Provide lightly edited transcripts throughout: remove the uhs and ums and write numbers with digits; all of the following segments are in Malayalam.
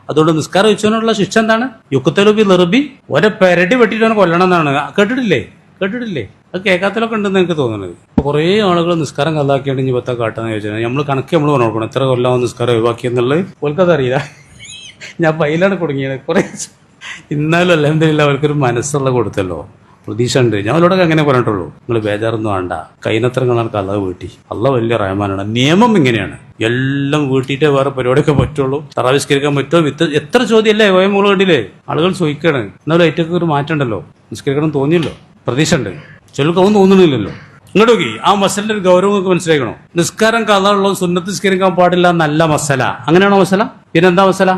അതുകൊണ്ട് നിസ്കാരം വെച്ചവനുള്ള ശിക്ഷ എന്താണ്? യുക്തലുബി നെറുബി ഒരെ പെരടി വെട്ടിയിട്ട് കൊല്ലണം എന്നാണ്. കേട്ടിട്ടില്ലേ? അത് കേൾക്കാത്തലൊക്കെ ഉണ്ടെന്ന് എനിക്ക് തോന്നുന്നത്. ഇപ്പൊ കുറേ ആളുകൾ നിസ്കാരം കല്ലാക്കിയാണ് ഇനി പത്താ കാട്ടാന്ന് ചോദിച്ചാൽ നമ്മൾ കണക്ക് നമ്മൾ നോക്കണം എത്ര കൊല്ലം നിസ്കാരം ഒഴിവാക്കിയെന്നുള്ളത് ഓൽക്കത് അറിയില്ല. ഞാൻ പൈലാണ് കുടുങ്ങിയത് കുറെ. ഇന്നാലും അൽഹംദുലില്ലാ അവർക്കൊരു മനസ്സുള്ള കൊടുത്തല്ലോ, പ്രതീക്ഷ ഉണ്ട്. ഞാൻ അവരോടൊക്കെ അങ്ങനെ പറഞ്ഞിട്ടുള്ളൂ, നിങ്ങൾ ബേജാറൊന്നും വേണ്ട, കൈനത്ര കണക്ക് അള്ളാഹ് വീട്ടി. അള്ളാഹ് വലിയ റഹ്മാനാണ്. നിയമം ഇങ്ങനെയാണ്, എല്ലാം വീട്ടിയിട്ടേ വേറെ പരിപാടിയൊക്കെ പറ്റുള്ളൂ. തറാവിസ്കരിക്കാൻ പറ്റുമോ? എത്ര ചോദ്യമല്ലേ മോള് വേണ്ടിയില്ലേ ആളുകൾ ചോദിക്കുകയാണ്. എന്നാലും ഏറ്റവും ഒരു മാറ്റം ഉണ്ടല്ലോ, നിസ്കരിക്കണം തോന്നിയല്ലോ, പ്രതീക്ഷ ഉണ്ട്. ചിലർക്കൊന്നും തോന്നുന്നില്ലല്ലോ. ഇങ്ങോട്ട് നോക്കി, ആ മസലിന്റെ ഒരു ഗൗരവം നിങ്ങൾക്ക് മനസ്സിലാക്കണം. നിസ്കാരം കള്ളമുള്ള സുന്നത്ത് നിസ്കരിക്കാൻ പാടില്ല നല്ല മസല. അങ്ങനെയാണോ മസല? പിന്നെന്താ മസല?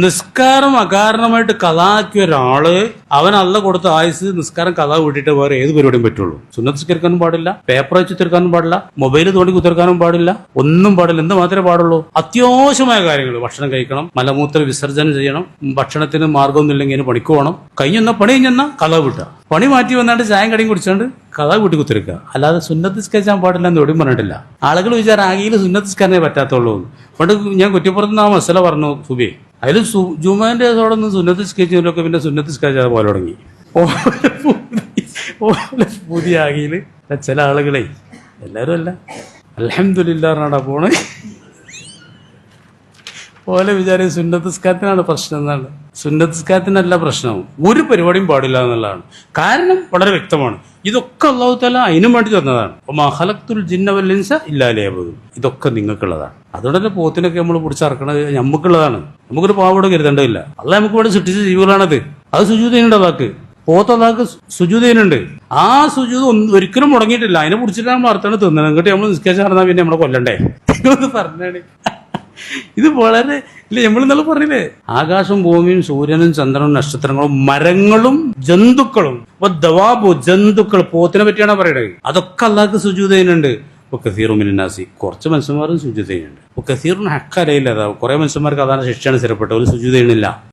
നിസ്കാരം അകാരണമായിട്ട് കലാക്കിയ ഒരാള് അവൻ അള്ള കൊടുത്ത ആയുസ് നിസ്കാരം കഥ വിട്ടിട്ട് വേറെ ഏത് പരിപാടിയും പറ്റുള്ളൂ. സുന്നത്ത് നിസ്കരിക്കാനും പാടില്ല, പേപ്പർ വെച്ച് തീർക്കാനും പാടില്ല, മൊബൈൽ തോണ്ടി കുത്തിർക്കാനും പാടില്ല, ഒന്നും പാടില്ല. എന്ത് മാത്രമേ പാടുള്ളൂ? അത്യാവശ്യമായ കാര്യങ്ങൾ. ഭക്ഷണം കഴിക്കണം, മലമൂത്ര വിസർജനം ചെയ്യണം, ഭക്ഷണത്തിന് മാർഗമൊന്നുമില്ലെങ്കിൽ പണിക്ക് പോകണം, കഴിഞ്ഞെന്ന പണി കഴിഞ്ഞെന്ന കഥ വിട്ടുക, പണി മാറ്റി വന്നാണ്ട് ചായം കടിയും കുടിച്ചാണ്ട് കഥ കൂട്ടി കുത്തിരിക്കുക. അല്ലാതെ സുന്നത്ത് നിസ്കരിച്ചാൻ പാടില്ല എന്ന് എവിടെയും പറഞ്ഞിട്ടില്ല. ആളുകൾ വിചാരം ആകെയിൽ സുന്നത്ത് നിസ്കാരമേ പറ്റാത്തുള്ളൂ. പണ്ട് ഞാൻ കുറ്റിപ്പുറത്ത് ആ മസല പറഞ്ഞു സുബി, അതിൽ ജുമാന്റെ അതോടൊന്നും സുന്നത്ത് നിസ്കരിച്ചവരൊക്കെ പിന്നെ സുന്നത്ത് നിസ്കരിച്ചാൽ പോലെ തുടങ്ങി. പുതിയ ആകെയിൽ ചില ആളുകളെ, എല്ലാവരും അല്ല, അൽഹംദുലില്ലാ പറഞ്ഞാ പോണേ പോലെ വിചാരം സുന്നത്ത് നിസ്കാരത്തിനാണ് പ്രശ്നം എന്നാണ്. സുന്നത്ത് നിസ്കാരത്തിനല്ല പ്രശ്നം, ഒരു പരിപാടിയും പാടില്ല എന്നുള്ളതാണ്. കാരണം വളരെ വ്യക്തമാണ്. ഇതൊക്കെ അല്ലാഹു തആല അതിനും വേണ്ടി തന്നതാണ്. വമാ ഖലഖ്തുൽ ജിന്ന വൽ ഇൻസ ഇല്ലാ ലിയഅ്ബുദൂൻ. ഇതൊക്കെ നിങ്ങൾക്കുള്ളതാണ്. അതുകൊണ്ട് തന്നെ പോത്തിനൊക്കെ നമ്മൾ പിടിച്ചിറക്കണത് നമുക്കുള്ളതാണ്. നമുക്കൊരു പാവോട് കരുതേണ്ടതില്ല. അള്ളാഹ് നമുക്ക് ഇവിടെ സൃഷ്ടിച്ച ജീവികളാണത്. അത് സുജൂദ് ചെയ്യുന്നുണ്ട്. അള്ളാഹ്ക്ക് പോത്ത് അള്ളാഹ്ക്ക് സുജൂദ് ചെയ്യുന്നുണ്ട്. ആ സുജൂദ് ഒരിക്കലും മുടങ്ങിയിട്ടില്ല. അതിനെ പിടിച്ചിട്ടാണ് വാർത്താണ് തിന്നണം. എന്നിട്ട് നമ്മൾ നിസ്കരിച്ച് നടന്നാൽ പിന്നെ നമ്മളെ കൊല്ലണ്ടേ? നിങ്ങളത് പറഞ്ഞാണ്. ഇത് വളരെ ഇല്ല, നമ്മൾ ഇന്നലെ പറഞ്ഞില്ലേ, ആകാശം ഭൂമിയും സൂര്യനും ചന്ദ്രനും നക്ഷത്രങ്ങളും മരങ്ങളും ജന്തുക്കളും ദവാബു ജന്തുക്കൾ, പോത്തിനെ പറ്റിയാണ് പറയുന്നത്. അതൊക്കെ അള്ളാഹ്ക്ക് സുജൂദ് ചെയ്യുന്നുണ്ട്. ഇപ്പൊ കസീറും മിനന്നാസി, കുറച്ച് മനുഷ്യന്മാരും സുജൂദ് ചെയ്യുന്നുണ്ട്. ഇപ്പൊ കസീറും ഹക്കറിയില്ല, കുറെ മനുഷ്യന്മാർക്ക് അതാണ് ശിക്ഷയാണ് സ്ഥിരപ്പെട്ടത്, ഒരു സുജൂദ് ചെയ്യണില്ല.